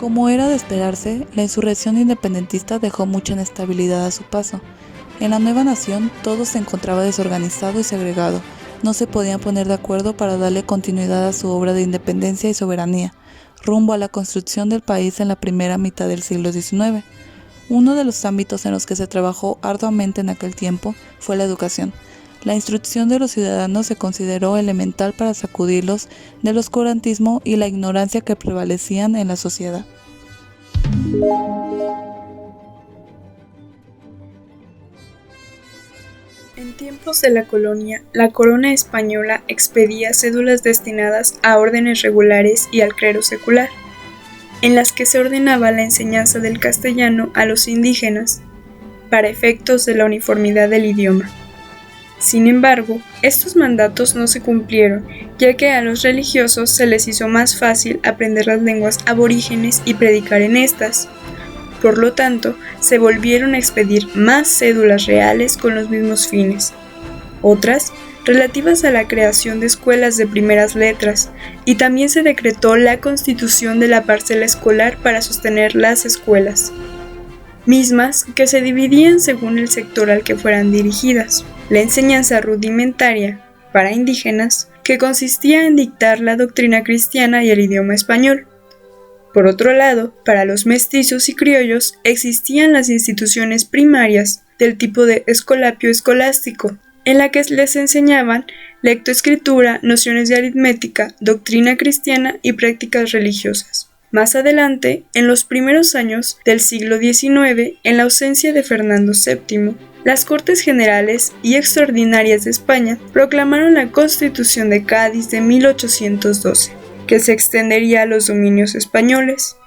Como era de esperarse, la insurrección independentista dejó mucha inestabilidad a su paso. En la nueva nación todo se encontraba desorganizado y segregado. No se podían poner de acuerdo para darle continuidad a su obra de independencia y soberanía, rumbo a la construcción del país en la primera mitad del siglo XIX. Uno de los ámbitos en los que se trabajó arduamente en aquel tiempo fue la educación. La instrucción de los ciudadanos se consideró elemental para sacudirlos del oscurantismo y la ignorancia que prevalecían en la sociedad. En tiempos de la colonia, la corona española expedía cédulas destinadas a órdenes regulares y al clero secular, en las que se ordenaba la enseñanza del castellano a los indígenas, para efectos de la uniformidad del idioma. Sin embargo, estos mandatos no se cumplieron, ya que a los religiosos se les hizo más fácil aprender las lenguas aborígenes y predicar en estas. Por lo tanto, se volvieron a expedir más cédulas reales con los mismos fines. Otras, relativas a la creación de escuelas de primeras letras, y también se decretó la constitución de la parcela escolar para sostener las escuelas, mismas que se dividían según el sector al que fueran dirigidas. La enseñanza rudimentaria, para indígenas, que consistía en dictar la doctrina cristiana y el idioma español. Por otro lado, para los mestizos y criollos existían las instituciones primarias del tipo de escolapio escolástico, en la que les enseñaban lectoescritura, nociones de aritmética, doctrina cristiana y prácticas religiosas. Más adelante, en los primeros años del siglo XIX, en la ausencia de Fernando VII, las Cortes Generales y Extraordinarias de España proclamaron la Constitución de Cádiz de 1812, que se extendería a los dominios españoles,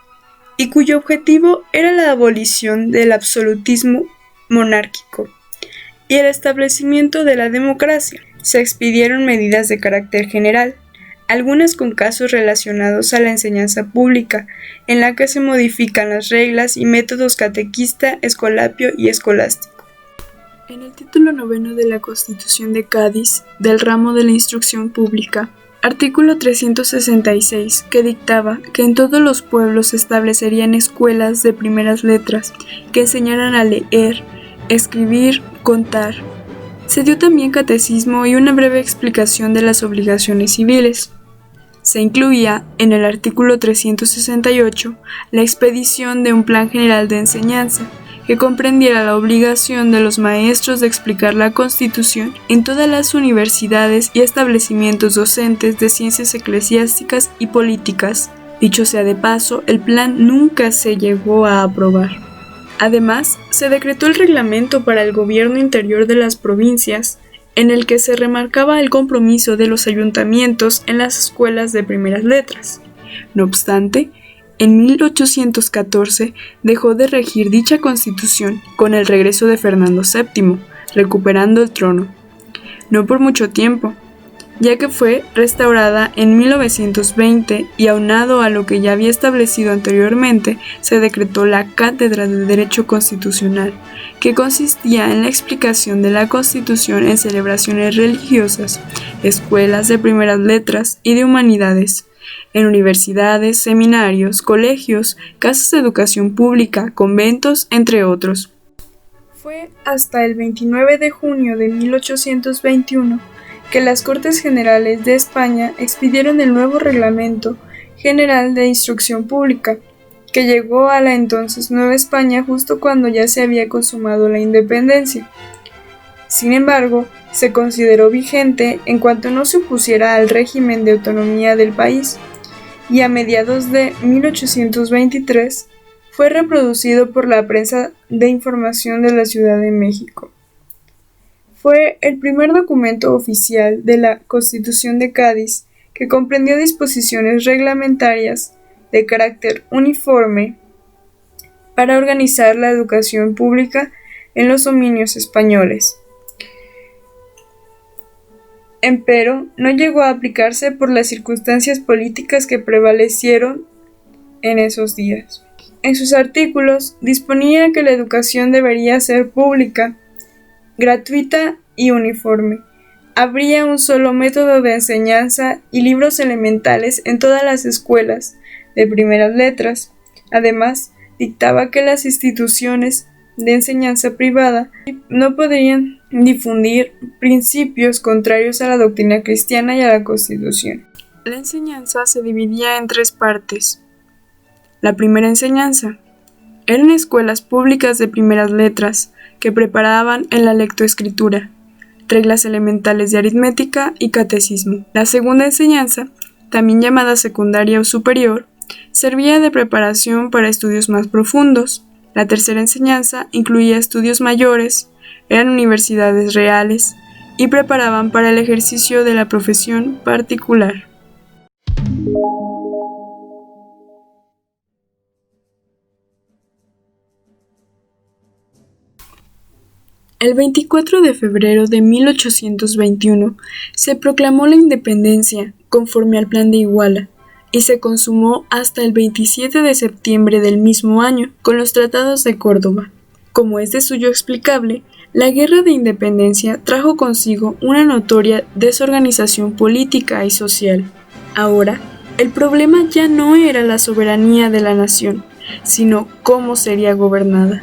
y cuyo objetivo era la abolición del absolutismo monárquico y el establecimiento de la democracia. Se expidieron medidas de carácter general, algunas con casos relacionados a la enseñanza pública, en la que se modifican las reglas y métodos catequista, escolapio y escolástico. En el título 9 de la Constitución de Cádiz, del ramo de la instrucción pública, artículo 366, que dictaba que en todos los pueblos se establecerían escuelas de primeras letras que enseñaran a leer, escribir, contar. Se dio también catecismo y una breve explicación de las obligaciones civiles. Se incluía, en el artículo 368, la expedición de un plan general de enseñanza, que comprendiera la obligación de los maestros de explicar la Constitución en todas las universidades y establecimientos docentes de ciencias eclesiásticas y políticas. Dicho sea de paso, el plan nunca se llegó a aprobar. Además, se decretó el reglamento para el gobierno interior de las provincias, en el que se remarcaba el compromiso de los ayuntamientos en las escuelas de primeras letras. No obstante, en 1814 dejó de regir dicha constitución con el regreso de Fernando VII, recuperando el trono. No por mucho tiempo, ya que fue restaurada en 1920 y aunado a lo que ya había establecido anteriormente, se decretó la Cátedra de Derecho Constitucional, que consistía en la explicación de la Constitución en celebraciones religiosas, escuelas de primeras letras y de humanidades, en universidades, seminarios, colegios, casas de educación pública, conventos, entre otros. Fue hasta el 29 de junio de 1821 que las Cortes Generales de España expidieron el nuevo Reglamento General de Instrucción Pública, que llegó a la entonces Nueva España justo cuando ya se había consumado la independencia. Sin embargo, se consideró vigente en cuanto no se opusiera al régimen de autonomía del país, y a mediados de 1823 fue reproducido por la prensa de información de la Ciudad de México. Fue el primer documento oficial de la Constitución de Cádiz que comprendió disposiciones reglamentarias de carácter uniforme para organizar la educación pública en los dominios españoles. Empero, no llegó a aplicarse por las circunstancias políticas que prevalecieron en esos días. En sus artículos disponía que la educación debería ser pública, gratuita y uniforme. Habría un solo método de enseñanza y libros elementales en todas las escuelas de primeras letras. Además, dictaba que las instituciones de enseñanza privada no podrían difundir principios contrarios a la doctrina cristiana y a la Constitución. La enseñanza se dividía en 3 partes. La primera enseñanza eran escuelas públicas de primeras letras que preparaban en la lectoescritura, reglas elementales de aritmética y catecismo. La segunda enseñanza, también llamada secundaria o superior, servía de preparación para estudios más profundos. La tercera enseñanza incluía estudios mayores, eran universidades reales y preparaban para el ejercicio de la profesión particular. El 24 de febrero de 1821 se proclamó la independencia conforme al Plan de Iguala y se consumó hasta el 27 de septiembre del mismo año con los Tratados de Córdoba. Como es de suyo explicable, la Guerra de Independencia trajo consigo una notoria desorganización política y social. Ahora, el problema ya no era la soberanía de la nación, sino cómo sería gobernada.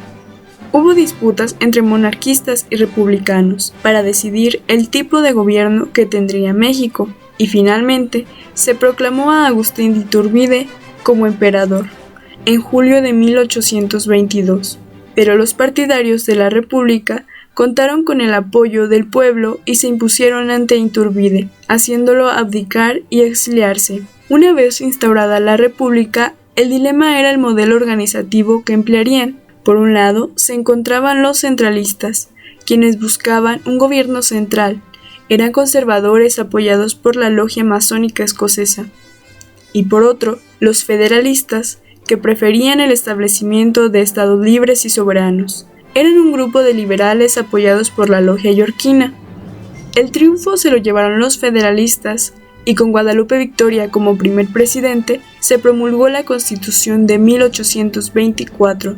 Hubo disputas entre monarquistas y republicanos para decidir el tipo de gobierno que tendría México, y finalmente se proclamó a Agustín de Iturbide como emperador, en julio de 1822. Pero los partidarios de la República contaron con el apoyo del pueblo y se impusieron ante Iturbide, haciéndolo abdicar y exiliarse. Una vez instaurada la República, el dilema era el modelo organizativo que emplearían. Por un lado, se encontraban los centralistas, quienes buscaban un gobierno central. Eran conservadores apoyados por la logia masónica escocesa. Y por otro, los federalistas, que preferían el establecimiento de estados libres y soberanos. Eran un grupo de liberales apoyados por la logia yorkina. El triunfo se lo llevaron los federalistas, y con Guadalupe Victoria como primer presidente, se promulgó la Constitución de 1824.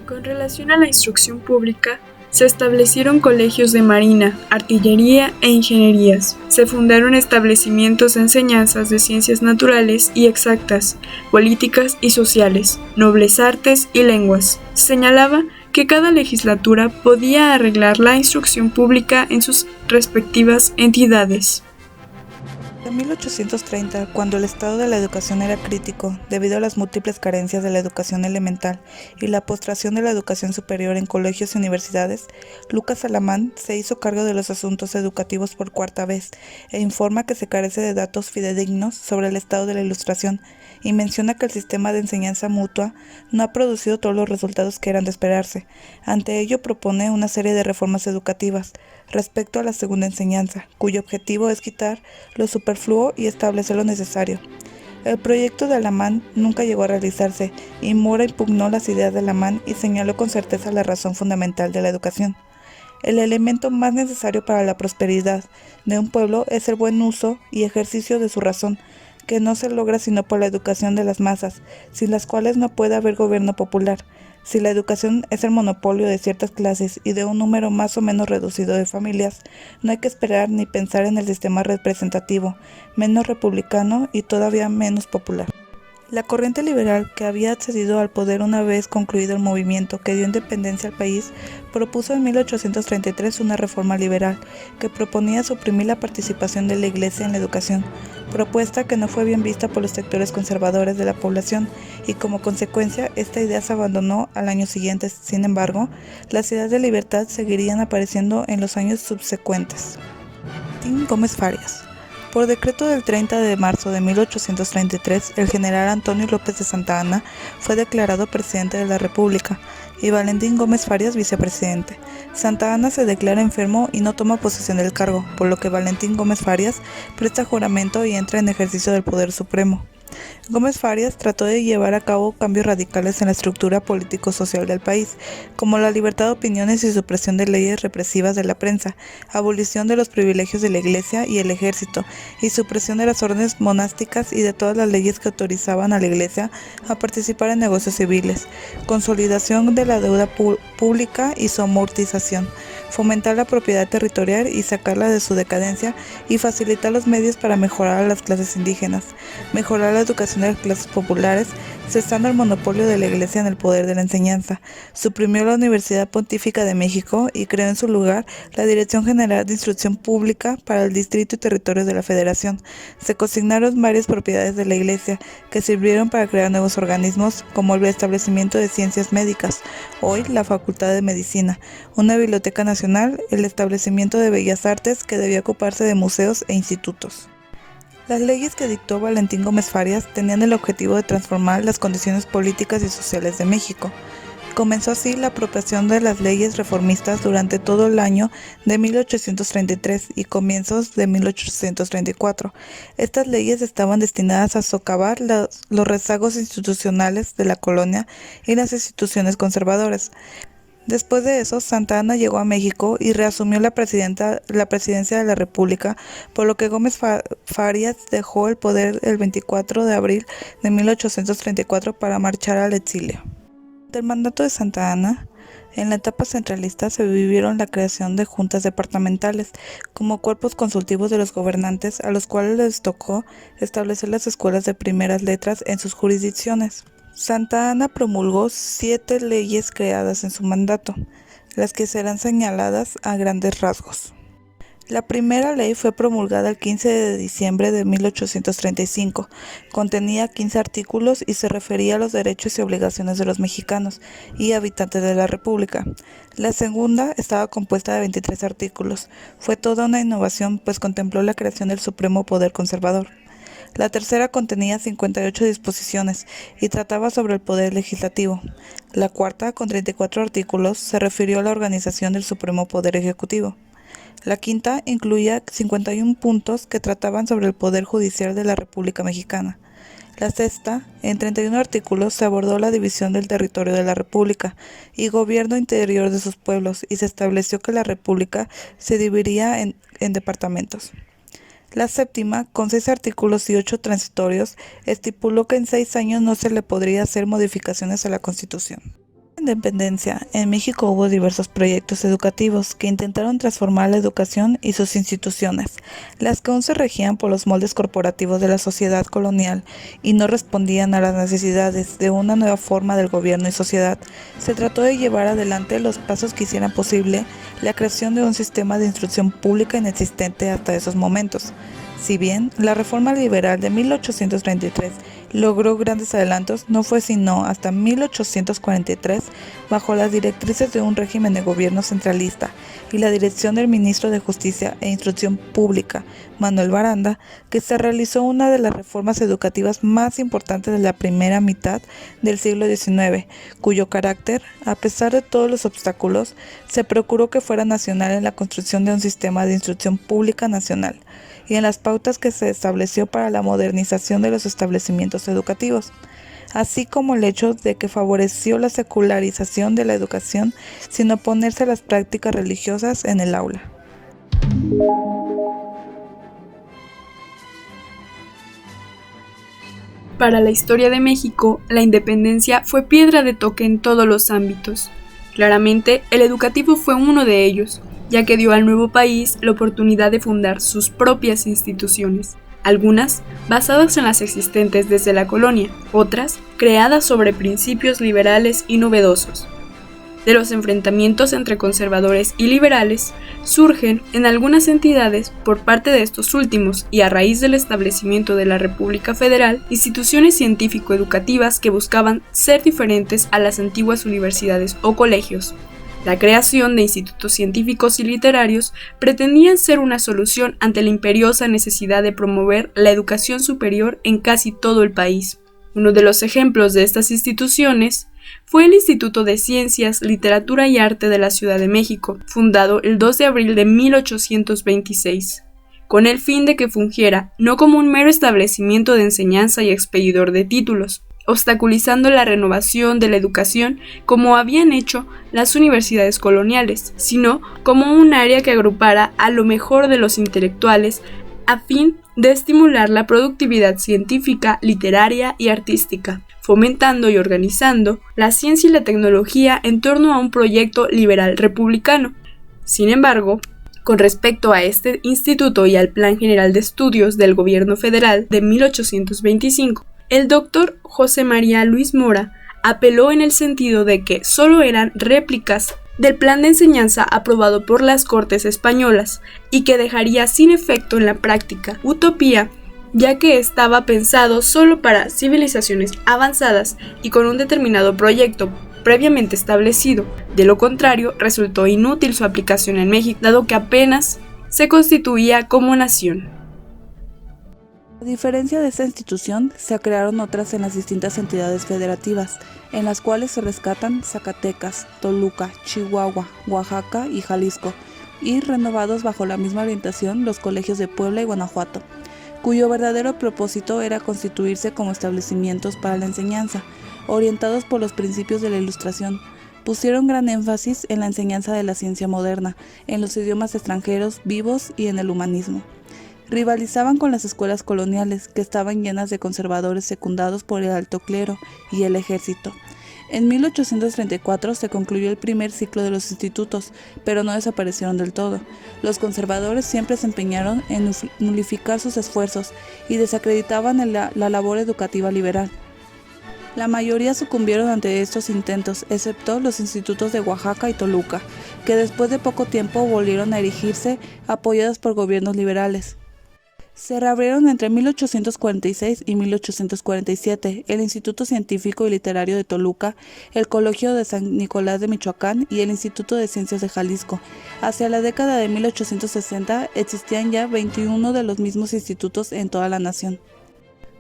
Con relación a la instrucción pública, se establecieron colegios de marina, artillería e ingenierías. Se fundaron establecimientos de enseñanzas de ciencias naturales y exactas, políticas y sociales, nobles artes y lenguas. Señalaba que cada legislatura podía arreglar la instrucción pública en sus respectivas entidades. En 1830, cuando el estado de la educación era crítico, debido a las múltiples carencias de la educación elemental y la postración de la educación superior en colegios y universidades, Lucas Alamán se hizo cargo de los asuntos educativos por 4ª vez e informa que se carece de datos fidedignos sobre el estado de la Ilustración y menciona que el sistema de enseñanza mutua no ha producido todos los resultados que eran de esperarse. Ante ello propone una serie de reformas educativas respecto a la segunda enseñanza, cuyo objetivo es quitar lo superfluo y establecer lo necesario. El proyecto de Alamán nunca llegó a realizarse, y Mora impugnó las ideas de Alamán y señaló con certeza la razón fundamental de la educación. El elemento más necesario para la prosperidad de un pueblo es el buen uso y ejercicio de su razón, que no se logra sino por la educación de las masas, sin las cuales no puede haber gobierno popular. Si la educación es el monopolio de ciertas clases y de un número más o menos reducido de familias, no hay que esperar ni pensar en el sistema representativo, menos republicano y todavía menos popular. La corriente liberal, que había accedido al poder una vez concluido el movimiento que dio independencia al país, propuso en 1833 una reforma liberal que proponía suprimir la participación de la Iglesia en la educación, propuesta que no fue bien vista por los sectores conservadores de la población y como consecuencia esta idea se abandonó al año siguiente. Sin embargo, las ideas de libertad seguirían apareciendo en los años subsecuentes. Martín Gómez Farias. Por decreto del 30 de marzo de 1833, el general Antonio López de Santa Anna fue declarado presidente de la República y Valentín Gómez Farías vicepresidente. Santa Anna se declara enfermo y no toma posesión del cargo, por lo que Valentín Gómez Farías presta juramento y entra en ejercicio del poder supremo. Gómez Farías trató de llevar a cabo cambios radicales en la estructura político-social del país, como la libertad de opiniones y supresión de leyes represivas de la prensa, abolición de los privilegios de la Iglesia y el ejército, y supresión de las órdenes monásticas y de todas las leyes que autorizaban a la Iglesia a participar en negocios civiles, consolidación de la deuda pública y su amortización, fomentar la propiedad territorial y sacarla de su decadencia y facilitar los medios para mejorar a las clases indígenas, mejorar la educación de las clases populares, cesando el monopolio de la Iglesia en el poder de la enseñanza. Suprimió la Universidad Pontífica de México y creó en su lugar la Dirección General de Instrucción Pública para el Distrito y Territorios de la Federación. Se consignaron varias propiedades de la Iglesia que sirvieron para crear nuevos organismos como el establecimiento de ciencias médicas, hoy la Facultad de Medicina, una biblioteca nacional, el establecimiento de bellas artes que debía ocuparse de museos e institutos. Las leyes que dictó Valentín Gómez Farías tenían el objetivo de transformar las condiciones políticas y sociales de México. Comenzó así la apropiación de las leyes reformistas durante todo el año de 1833 y comienzos de 1834. Estas leyes estaban destinadas a socavar los rezagos institucionales de la colonia y las instituciones conservadoras. Después de eso, Santa Anna llegó a México y reasumió la presidencia de la República, por lo que Gómez Farías dejó el poder el 24 de abril de 1834 para marchar al exilio. Durante el mandato de Santa Anna, en la etapa centralista se vivieron la creación de juntas departamentales como cuerpos consultivos de los gobernantes, a los cuales les tocó establecer las escuelas de primeras letras en sus jurisdicciones. Santa Anna promulgó 7 leyes creadas en su mandato, las que serán señaladas a grandes rasgos. La primera ley fue promulgada el 15 de diciembre de 1835, contenía 15 artículos y se refería a los derechos y obligaciones de los mexicanos y habitantes de la República. La segunda estaba compuesta de 23 artículos, fue toda una innovación pues contempló la creación del Supremo Poder Conservador. La tercera contenía 58 disposiciones y trataba sobre el poder legislativo. La cuarta, con 34 artículos, se refirió a la organización del Supremo Poder Ejecutivo. La quinta incluía 51 puntos que trataban sobre el Poder Judicial de la República Mexicana. La sexta, en 31 artículos, se abordó la división del territorio de la República y gobierno interior de sus pueblos y se estableció que la República se dividiría en departamentos. La séptima, con 6 artículos y 8 transitorios, estipuló que en 6 años no se le podría hacer modificaciones a la Constitución. En la independencia, en México hubo diversos proyectos educativos que intentaron transformar la educación y sus instituciones, las que aún se regían por los moldes corporativos de la sociedad colonial y no respondían a las necesidades de una nueva forma del gobierno y sociedad. Se trató de llevar adelante los pasos que hicieran posible la creación de un sistema de instrucción pública inexistente hasta esos momentos. Si bien la reforma liberal de 1833 logró grandes adelantos, no fue sino hasta 1843, bajo las directrices de un régimen de gobierno centralista y la dirección del ministro de Justicia e Instrucción Pública, Manuel Baranda, que se realizó una de las reformas educativas más importantes de la primera mitad del siglo XIX, cuyo carácter, a pesar de todos los obstáculos, se procuró que fuera nacional en la construcción de un sistema de instrucción pública nacional y en las pautas que se estableció para la modernización de los establecimientos educativos, así como el hecho de que favoreció la secularización de la educación sin oponerse a las prácticas religiosas en el aula. Para la historia de México, la independencia fue piedra de toque en todos los ámbitos. Claramente, el educativo fue uno de ellos, ya que dio al nuevo país la oportunidad de fundar sus propias instituciones, algunas basadas en las existentes desde la colonia, otras creadas sobre principios liberales y novedosos. De los enfrentamientos entre conservadores y liberales surgen en algunas entidades por parte de estos últimos y a raíz del establecimiento de la República Federal, instituciones científico-educativas que buscaban ser diferentes a las antiguas universidades o colegios. La creación de institutos científicos y literarios pretendían ser una solución ante la imperiosa necesidad de promover la educación superior en casi todo el país. Uno de los ejemplos de estas instituciones fue el Instituto de Ciencias, Literatura y Arte de la Ciudad de México, fundado el 2 de abril de 1826, con el fin de que fungiera no como un mero establecimiento de enseñanza y expedidor de títulos, obstaculizando la renovación de la educación como habían hecho las universidades coloniales, sino como un área que agrupara a lo mejor de los intelectuales a fin de estimular la productividad científica, literaria y artística, fomentando y organizando la ciencia y la tecnología en torno a un proyecto liberal republicano. Sin embargo, con respecto a este instituto y al Plan General de Estudios del Gobierno Federal de 1825, el doctor José María Luis Mora apeló en el sentido de que solo eran réplicas del plan de enseñanza aprobado por las Cortes españolas y que dejaría sin efecto en la práctica utopía, ya que estaba pensado solo para civilizaciones avanzadas y con un determinado proyecto previamente establecido. De lo contrario, resultó inútil su aplicación en México, dado que apenas se constituía como nación. A diferencia de esta institución, se crearon otras en las distintas entidades federativas, en las cuales se rescatan Zacatecas, Toluca, Chihuahua, Oaxaca y Jalisco, y renovados bajo la misma orientación los colegios de Puebla y Guanajuato, cuyo verdadero propósito era constituirse como establecimientos para la enseñanza, orientados por los principios de la Ilustración. Pusieron gran énfasis en la enseñanza de la ciencia moderna, en los idiomas extranjeros vivos y en el humanismo. Rivalizaban con las escuelas coloniales, que estaban llenas de conservadores secundados por el alto clero y el ejército. En 1834 se concluyó el primer ciclo de los institutos, pero no desaparecieron del todo. Los conservadores siempre se empeñaron en nulificar sus esfuerzos y desacreditaban la labor educativa liberal. La mayoría sucumbieron ante estos intentos, excepto los institutos de Oaxaca y Toluca, que después de poco tiempo volvieron a erigirse, apoyados por gobiernos liberales. Se reabrieron entre 1846 y 1847 el Instituto Científico y Literario de Toluca, el Colegio de San Nicolás de Michoacán y el Instituto de Ciencias de Jalisco. Hacia la década de 1860 existían ya 21 de los mismos institutos en toda la nación.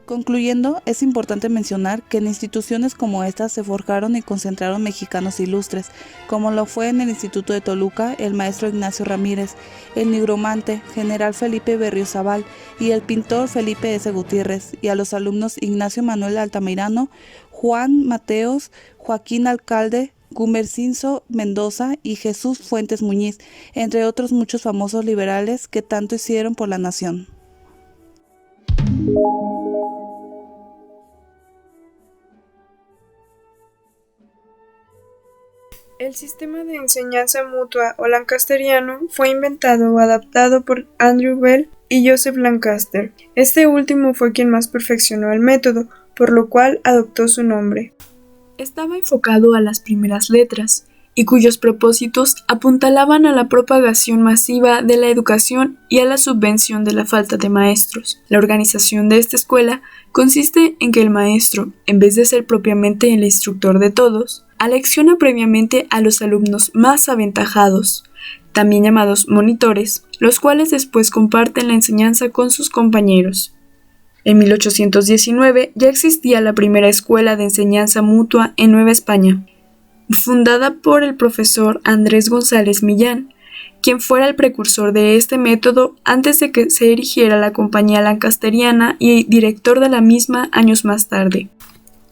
Concluyendo, es importante mencionar que en instituciones como estas se forjaron y concentraron mexicanos ilustres, como lo fue en el Instituto de Toluca el maestro Ignacio Ramírez, el nigromante general Felipe Berriozábal y el pintor Felipe S. Gutiérrez, y a los alumnos Ignacio Manuel Altamirano, Juan Mateos, Joaquín Alcalde, Gumercinso Mendoza y Jesús Fuentes Muñiz, entre otros muchos famosos liberales que tanto hicieron por la nación. El sistema de enseñanza mutua o lancasteriano fue inventado o adaptado por Andrew Bell y Joseph Lancaster. Este último fue quien más perfeccionó el método, por lo cual adoptó su nombre. Estaba enfocado a las primeras letras, y cuyos propósitos apuntalaban a la propagación masiva de la educación y a la subvención de la falta de maestros. La organización de esta escuela consiste en que el maestro, en vez de ser propiamente el instructor de todos, alecciona previamente a los alumnos más aventajados, también llamados monitores, los cuales después comparten la enseñanza con sus compañeros. En 1819 ya existía la primera escuela de enseñanza mutua en Nueva España, fundada por el profesor Andrés González Millán, quien fuera el precursor de este método antes de que se erigiera la Compañía Lancasteriana y director de la misma años más tarde.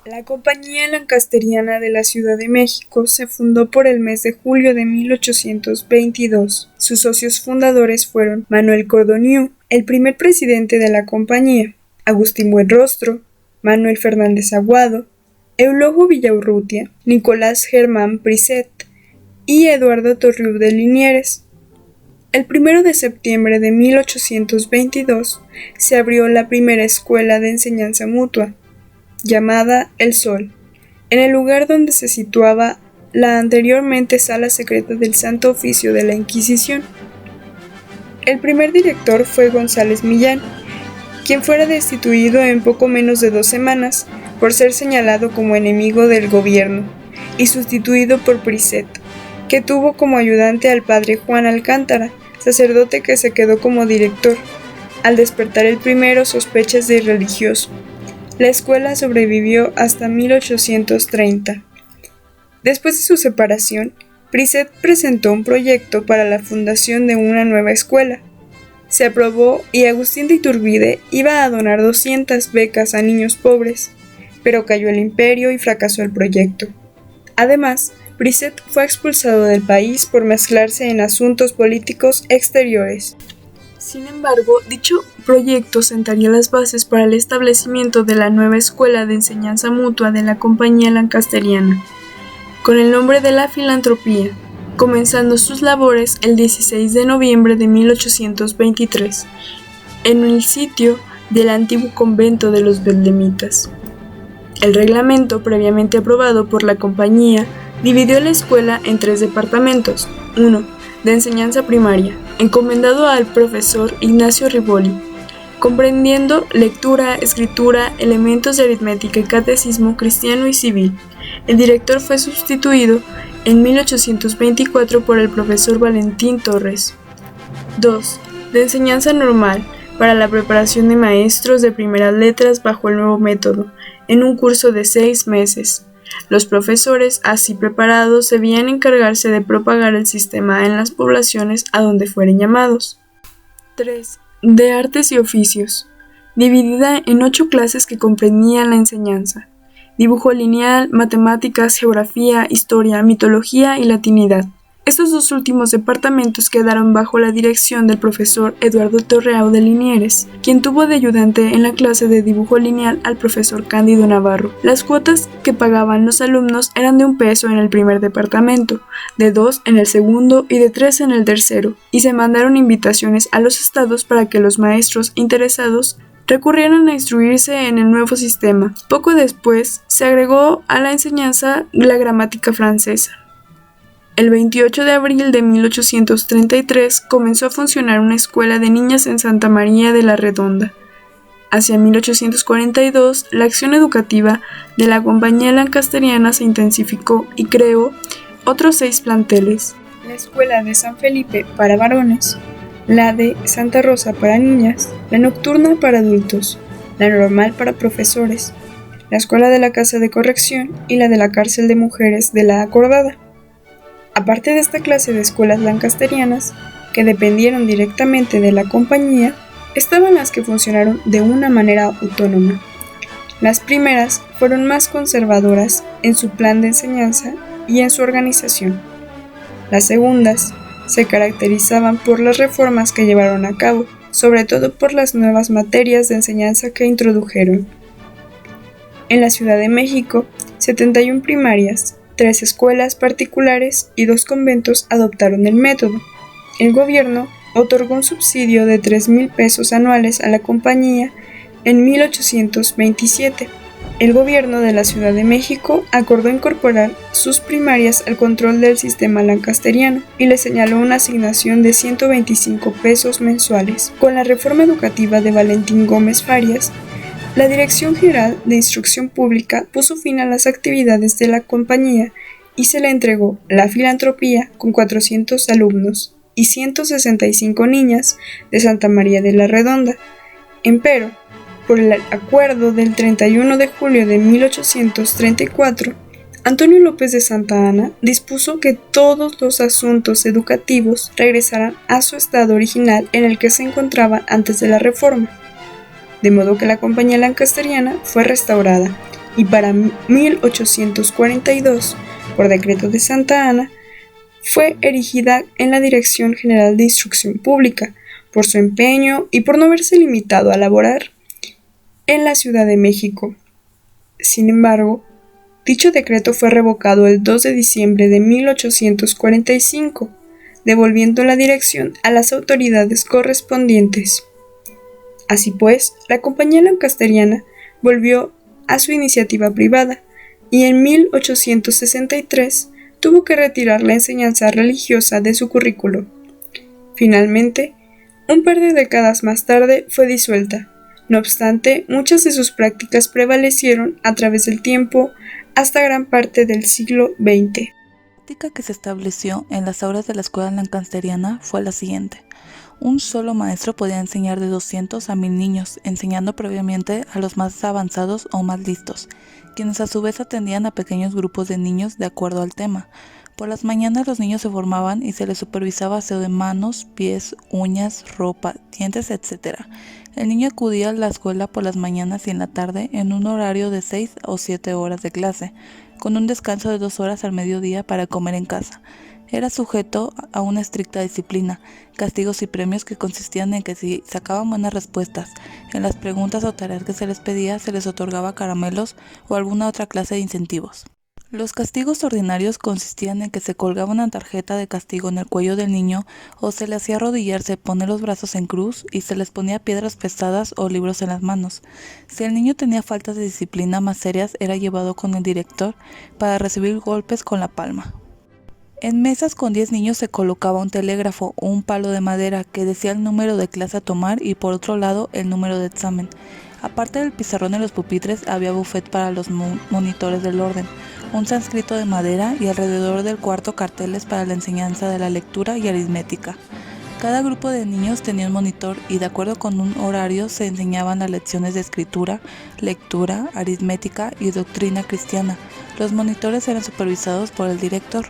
La Compañía Lancasteriana de la Ciudad de México se fundó por el mes de julio de 1822. Sus socios fundadores fueron Manuel Cordoniú, el primer presidente de la compañía, Agustín Buenrostro, Manuel Fernández Aguado, Eulojo Villaurrutia, Nicolás Germán Priset y Eduardo Torriú de Linieres. El 1 de septiembre de 1822 se abrió la primera escuela de enseñanza mutua, llamada El Sol, en el lugar donde se situaba la anteriormente sala secreta del Santo Oficio de la Inquisición. El primer director fue González Millán, quien fuera destituido en poco menos de 2 semanas por ser señalado como enemigo del gobierno, y sustituido por Priset, que tuvo como ayudante al padre Juan Alcántara, sacerdote que se quedó como director. Al despertar el primero sospechas de irreligioso. La escuela sobrevivió hasta 1830. Después de su separación, Brisset presentó un proyecto para la fundación de una nueva escuela. Se aprobó y Agustín de Iturbide iba a donar 200 becas a niños pobres, pero cayó el imperio y fracasó el proyecto. Además, Brisset fue expulsado del país por mezclarse en asuntos políticos exteriores. Sin embargo, dicho proyecto sentaría las bases para el establecimiento de la nueva escuela de enseñanza mutua de la Compañía Lancasteriana, con el nombre de la Filantropía, comenzando sus labores el 16 de noviembre de 1823, en el sitio del antiguo convento de los Betlemitas. El reglamento, previamente aprobado por la compañía, dividió la escuela en 3 departamentos. 1. De enseñanza primaria, encomendado al profesor Ignacio Rivoli, comprendiendo lectura, escritura, elementos de aritmética y catecismo cristiano y civil. El director fue sustituido en 1824 por el profesor Valentín Torres. 2. De enseñanza normal, para la preparación de maestros de primeras letras bajo el nuevo método, en un curso de 6 meses. Los profesores, así preparados, debían encargarse de propagar el sistema en las poblaciones a donde fueren llamados. 3. De artes y oficios, dividida en 8 clases que comprendían la enseñanza: dibujo lineal, matemáticas, geografía, historia, mitología y latinidad. Estos 2 últimos departamentos quedaron bajo la dirección del profesor Eduardo Torreao de Linieres, quien tuvo de ayudante en la clase de dibujo lineal al profesor Cándido Navarro. Las cuotas que pagaban los alumnos eran de 1 peso en el primer departamento, de 2 en el segundo y de 3 en el tercero, y se mandaron invitaciones a los estados para que los maestros interesados recurrieron a instruirse en el nuevo sistema. Poco después, se agregó a la enseñanza la gramática francesa. El 28 de abril de 1833 comenzó a funcionar una escuela de niñas en Santa María de la Redonda. Hacia 1842, la acción educativa de la Compañía Lancasteriana se intensificó y creó otros 6 planteles: la Escuela de San Felipe para varones, la de Santa Rosa para niñas, la nocturna para adultos, la normal para profesores, la Escuela de la Casa de Corrección y la de la Cárcel de Mujeres de la Acordada. Aparte de esta clase de escuelas lancasterianas, que dependieron directamente de la compañía, estaban las que funcionaron de una manera autónoma. Las primeras fueron más conservadoras en su plan de enseñanza y en su organización. Las segundas se caracterizaban por las reformas que llevaron a cabo, sobre todo por las nuevas materias de enseñanza que introdujeron. En la Ciudad de México, 71 primarias, 3 escuelas particulares y 2 conventos adoptaron el método. El gobierno otorgó un subsidio de 3,000 pesos anuales a la compañía en 1827. El gobierno de la Ciudad de México acordó incorporar sus primarias al control del sistema lancasteriano y le señaló una asignación de 125 pesos mensuales. Con la reforma educativa de Valentín Gómez Farias, la Dirección General de Instrucción Pública puso fin a las actividades de la compañía y se le entregó la Filantropía con 400 alumnos y 165 niñas de Santa María de la Redonda. Empero, por el acuerdo del 31 de julio de 1834, Antonio López de Santa Anna dispuso que todos los asuntos educativos regresaran a su estado original en el que se encontraban antes de la reforma, de modo que la Compañía Lancasteriana fue restaurada y para 1842, por decreto de Santa Anna, fue erigida en la Dirección General de Instrucción Pública por su empeño y por no verse limitado a laborar en la Ciudad de México. Sin embargo, dicho decreto fue revocado el 2 de diciembre de 1845, devolviendo la dirección a las autoridades correspondientes. Así pues, la Compañía Lancasteriana volvió a su iniciativa privada y en 1863 tuvo que retirar la enseñanza religiosa de su currículo. Finalmente, un par de décadas más tarde fue disuelta. No obstante, muchas de sus prácticas prevalecieron a través del tiempo hasta gran parte del siglo XX. práctica que se estableció en las aulas de la escuela lancasteriana fue la siguiente. Un solo maestro podía enseñar de 200 a 1000 niños, enseñando previamente a los más avanzados o más listos, quienes a su vez atendían a pequeños grupos de niños de acuerdo al tema. Por las mañanas los niños se formaban y se les supervisaba aseo de manos, pies, uñas, ropa, dientes, etc. El niño acudía a la escuela por las mañanas y en la tarde en un horario de 6 o 7 horas de clase, con un descanso de 2 horas al mediodía para comer en casa. Era sujeto a una estricta disciplina, castigos y premios que consistían en que si sacaban buenas respuestas en las preguntas o tareas que se les pedía, se les otorgaba caramelos o alguna otra clase de incentivos. Los castigos ordinarios consistían en que se colgaba una tarjeta de castigo en el cuello del niño o se le hacía arrodillarse, poner los brazos en cruz y se les ponía piedras pesadas o libros en las manos. Si el niño tenía faltas de disciplina más serias, era llevado con el director para recibir golpes con la palma. En mesas con 10 niños se colocaba un telégrafo o un palo de madera que decía el número de clase a tomar y por otro lado el número de examen. Aparte del pizarrón en los pupitres había buffet para los monitores del orden, un sánscrito de madera y alrededor del cuarto carteles para la enseñanza de la lectura y aritmética. Cada grupo de niños tenía un monitor y de acuerdo con un horario se enseñaban las lecciones de escritura, lectura, aritmética y doctrina cristiana. Los monitores eran supervisados por el director.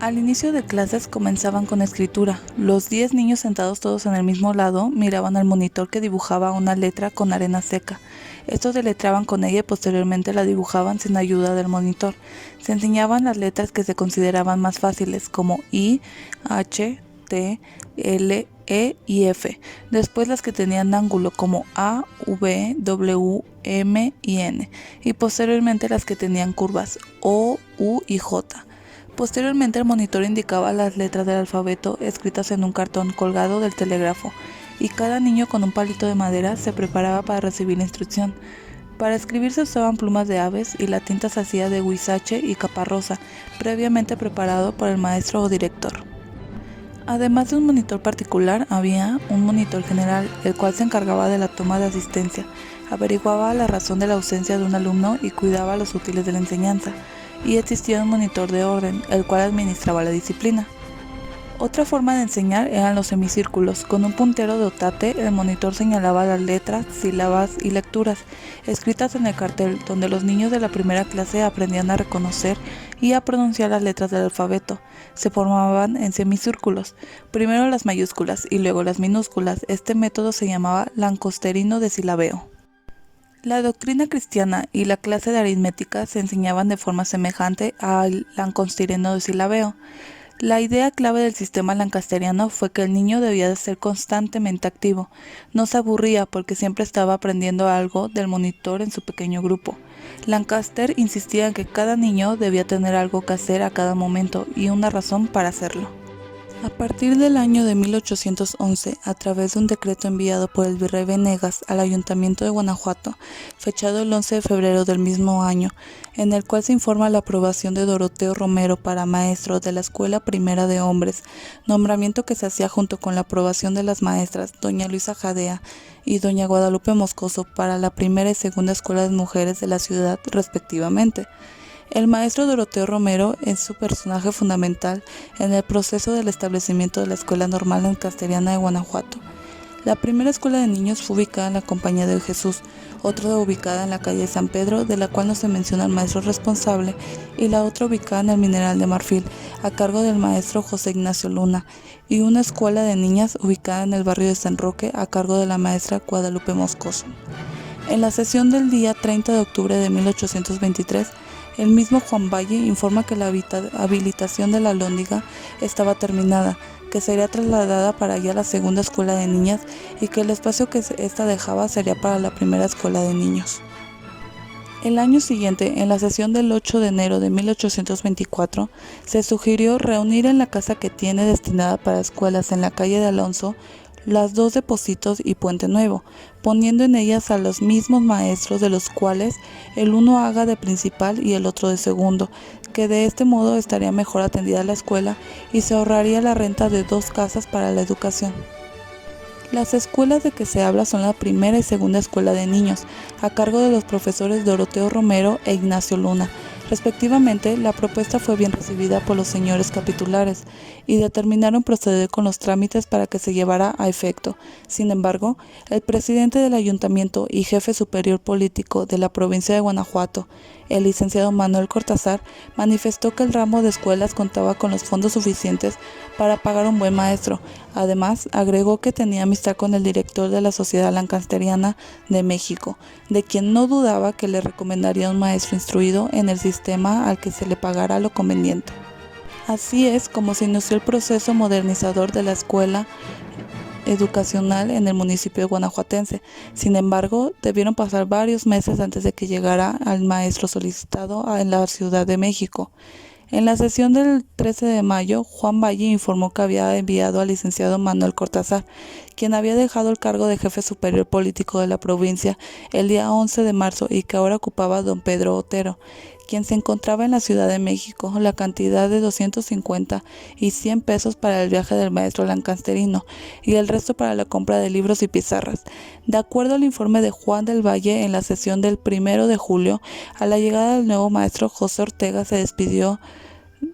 Al inicio de clases comenzaban con escritura. Los 10 niños sentados todos en el mismo lado miraban al monitor que dibujaba una letra con arena seca. Estos deletreaban con ella y posteriormente la dibujaban sin ayuda del monitor. Se enseñaban las letras que se consideraban más fáciles como I, H, T, L, E y F. Después las que tenían ángulo como A, V, W, M y N. Y posteriormente las que tenían curvas O, U y J. Posteriormente el monitor indicaba las letras del alfabeto escritas en un cartón colgado del telégrafo y cada niño con un palito de madera se preparaba para recibir la instrucción. Para escribir se usaban plumas de aves y la tinta se hacía de huizache y caparrosa, previamente preparado por el maestro o director. Además de un monitor particular, había un monitor general, el cual se encargaba de la toma de asistencia, averiguaba la razón de la ausencia de un alumno y cuidaba los útiles de la enseñanza. Y existía un monitor de orden, el cual administraba la disciplina. Otra forma de enseñar eran los semicírculos. Con un puntero de otate, el monitor señalaba las letras, sílabas y lecturas escritas en el cartel, donde los niños de la primera clase aprendían a reconocer y a pronunciar las letras del alfabeto. Se formaban en semicírculos, primero las mayúsculas y luego las minúsculas. Este método se llamaba lancosterino de silabeo. La doctrina cristiana y la clase de aritmética se enseñaban de forma semejante al lancosterino de silabeo. La idea clave del sistema lancasteriano fue que el niño debía de ser constantemente activo. No se aburría porque siempre estaba aprendiendo algo del monitor en su pequeño grupo. Lancaster insistía en que cada niño debía tener algo que hacer a cada momento y una razón para hacerlo. A partir del año de 1811, a través de un decreto enviado por el virrey Venegas al Ayuntamiento de Guanajuato, fechado el 11 de febrero del mismo año, en el cual se informa la aprobación de Doroteo Romero para maestro de la Escuela Primera de Hombres, nombramiento que se hacía junto con la aprobación de las maestras doña Luisa Jadea y doña Guadalupe Moscoso para la primera y segunda escuela de mujeres de la ciudad, respectivamente. El maestro Doroteo Romero es su personaje fundamental en el proceso del establecimiento de la Escuela Normal Lancasteriana de Guanajuato. La primera escuela de niños fue ubicada en la Compañía de Jesús, otra ubicada en la calle San Pedro, de la cual no se menciona el maestro responsable, y la otra ubicada en el Mineral de Marfil, a cargo del maestro José Ignacio Luna, y una escuela de niñas ubicada en el barrio de San Roque, a cargo de la maestra Guadalupe Moscoso. En la sesión del día 30 de octubre de 1823, el mismo Juan Valle informa que la habilitación de la Alhóndiga estaba terminada, que sería trasladada para allá la segunda escuela de niñas y que el espacio que ésta dejaba sería para la primera escuela de niños. El año siguiente, en la sesión del 8 de enero de 1824, se sugirió reunir en la casa que tiene destinada para escuelas en la calle de Alonso las dos de Pocitos y Puente Nuevo, poniendo en ellas a los mismos maestros, de los cuales el uno haga de principal y el otro de segundo, que de este modo estaría mejor atendida la escuela y se ahorraría la renta de 2 casas para la educación. Las escuelas de que se habla son la primera y segunda escuela de niños, a cargo de los profesores Doroteo Romero e Ignacio Luna. Respectivamente, la propuesta fue bien recibida por los señores capitulares y determinaron proceder con los trámites para que se llevara a efecto. Sin embargo, el presidente del ayuntamiento y jefe superior político de la provincia de Guanajuato, el licenciado Manuel Cortázar, manifestó que el ramo de escuelas contaba con los fondos suficientes para pagar un buen maestro. Además, agregó que tenía amistad con el director de la Sociedad Lancasteriana de México, de quien no dudaba que le recomendaría un maestro instruido en el sistema al que se le pagara lo conveniente. Así es como se inició el proceso modernizador de la escuela educacional en el municipio guanajuatense. Sin embargo, debieron pasar varios meses antes de que llegara al maestro solicitado en la Ciudad de México. En la sesión del 13 de mayo, Juan Valle informó que había enviado al licenciado Manuel Cortázar, quien había dejado el cargo de jefe superior político de la provincia el día 11 de marzo y que ahora ocupaba don Pedro Otero, quien se encontraba en la Ciudad de México, la cantidad de 250 y 100 pesos para el viaje del maestro lancasterino y el resto para la compra de libros y pizarras. De acuerdo al informe de Juan del Valle, en la sesión del 1 de julio, a la llegada del nuevo maestro José Ortega se despidió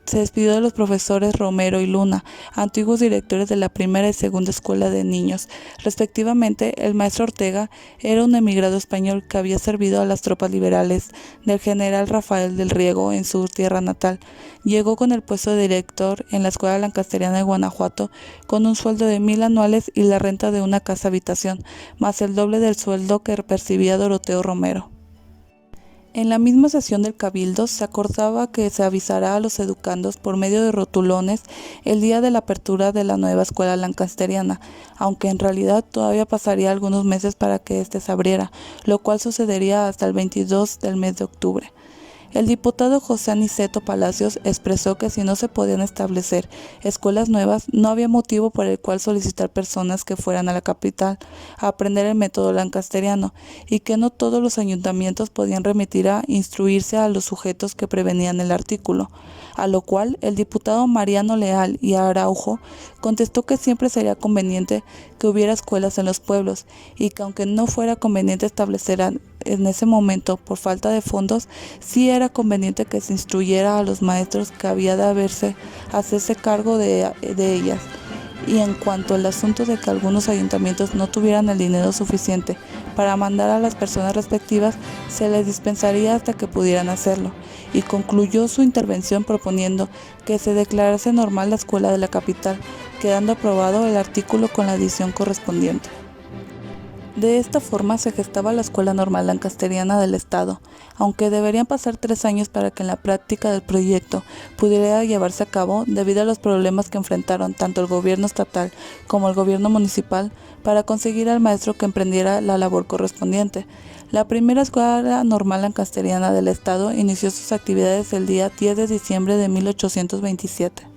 de los profesores Romero y Luna, antiguos directores de la primera y segunda escuela de niños. Respectivamente, el maestro Ortega era un emigrado español que había servido a las tropas liberales del general Rafael del Riego en su tierra natal. Llegó con el puesto de director en la Escuela Lancasteriana de Guanajuato con un sueldo de 1,000 anuales y la renta de una casa habitación, más el doble del sueldo que percibía Doroteo Romero. En la misma sesión del Cabildo se acordaba que se avisará a los educandos por medio de rotulones el día de la apertura de la nueva escuela lancasteriana, aunque en realidad todavía pasaría algunos meses para que éste se abriera, lo cual sucedería hasta el 22 del mes de octubre. El diputado José Aniceto Palacios expresó que si no se podían establecer escuelas nuevas, no había motivo por el cual solicitar personas que fueran a la capital a aprender el método lancasteriano y que no todos los ayuntamientos podían remitir a instruirse a los sujetos que prevenían el artículo, a lo cual el diputado Mariano Leal y Araujo contestó que siempre sería conveniente que hubiera escuelas en los pueblos y que aunque no fuera conveniente establecer en ese momento por falta de fondos, sí era conveniente que se instruyera a los maestros que había de hacerse cargo de ellas. Y en cuanto al asunto de que algunos ayuntamientos no tuvieran el dinero suficiente para mandar a las personas respectivas, se les dispensaría hasta que pudieran hacerlo, y concluyó su intervención proponiendo que se declarase normal la escuela de la capital, quedando aprobado el artículo con la adición correspondiente. De esta forma se gestaba la Escuela Normal Lancasteriana del Estado, aunque deberían pasar 3 años para que en la práctica del proyecto pudiera llevarse a cabo debido a los problemas que enfrentaron tanto el gobierno estatal como el gobierno municipal para conseguir al maestro que emprendiera la labor correspondiente. La primera Escuela Normal Lancasteriana del Estado inició sus actividades el día 10 de diciembre de 1827.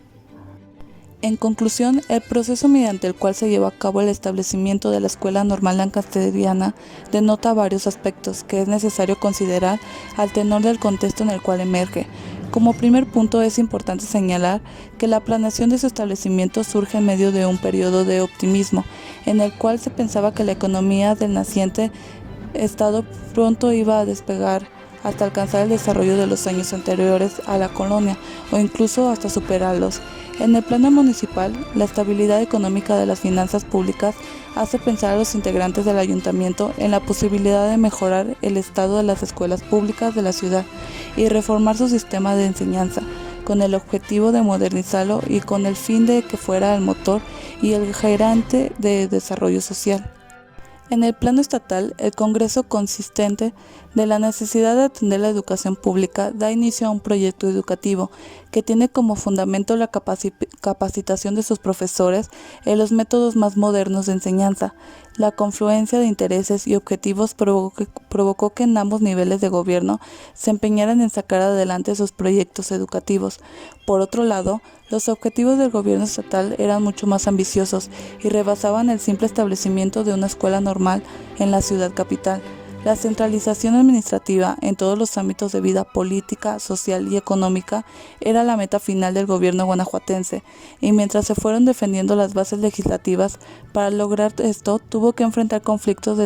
En conclusión, el proceso mediante el cual se llevó a cabo el establecimiento de la Escuela Normal Lancasteriana denota varios aspectos que es necesario considerar al tenor del contexto en el cual emerge. Como primer punto es importante señalar que la planeación de su establecimiento surge en medio de un periodo de optimismo, en el cual se pensaba que la economía del naciente Estado pronto iba a despegar hasta alcanzar el desarrollo de los años anteriores a la colonia o incluso hasta superarlos. En el plano municipal, la estabilidad económica de las finanzas públicas hace pensar a los integrantes del ayuntamiento en la posibilidad de mejorar el estado de las escuelas públicas de la ciudad y reformar su sistema de enseñanza, con el objetivo de modernizarlo y con el fin de que fuera el motor y el gerente de desarrollo social. En el plano estatal, el Congreso, consciente de la necesidad de atender la educación pública, da inicio a un proyecto educativo que tiene como fundamento la capacitación de sus profesores en los métodos más modernos de enseñanza. La confluencia de intereses y objetivos provocó que en ambos niveles de gobierno se empeñaran en sacar adelante sus proyectos educativos. Por otro lado, los objetivos del gobierno estatal eran mucho más ambiciosos y rebasaban el simple establecimiento de una escuela normal en la ciudad capital. La centralización administrativa en todos los ámbitos de vida política, social y económica era la meta final del gobierno guanajuatense, y mientras se fueron defendiendo las bases legislativas para lograr esto, tuvo que enfrentar conflictos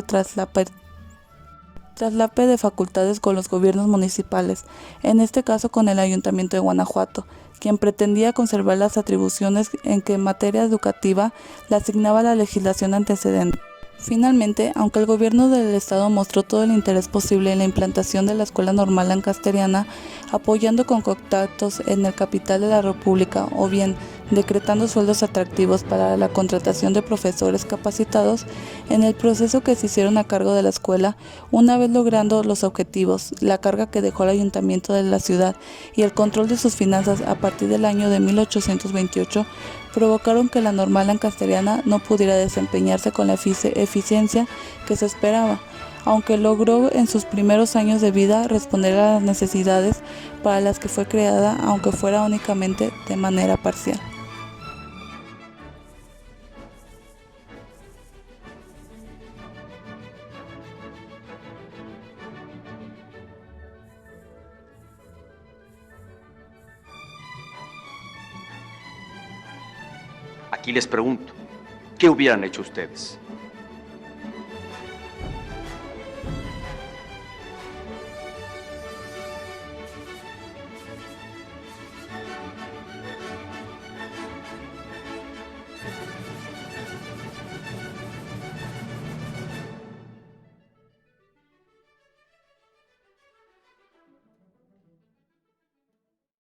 traslape de facultades con los gobiernos municipales, en este caso con el Ayuntamiento de Guanajuato, quien pretendía conservar las atribuciones en que en materia educativa le asignaba la legislación antecedente. Finalmente, aunque el gobierno del estado mostró todo el interés posible en la implantación de la Escuela Normal Lancasteriana, apoyando con contactos en el capital de la República o bien decretando sueldos atractivos para la contratación de profesores capacitados, en el proceso que se hicieron a cargo de la escuela, una vez logrando los objetivos, la carga que dejó el ayuntamiento de la ciudad y el control de sus finanzas a partir del año de 1828, provocaron que la Normal Lancasteriana no pudiera desempeñarse con la eficiencia que se esperaba, aunque logró en sus primeros años de vida responder a las necesidades para las que fue creada, aunque fuera únicamente de manera parcial. Aquí les pregunto, ¿qué hubieran hecho ustedes?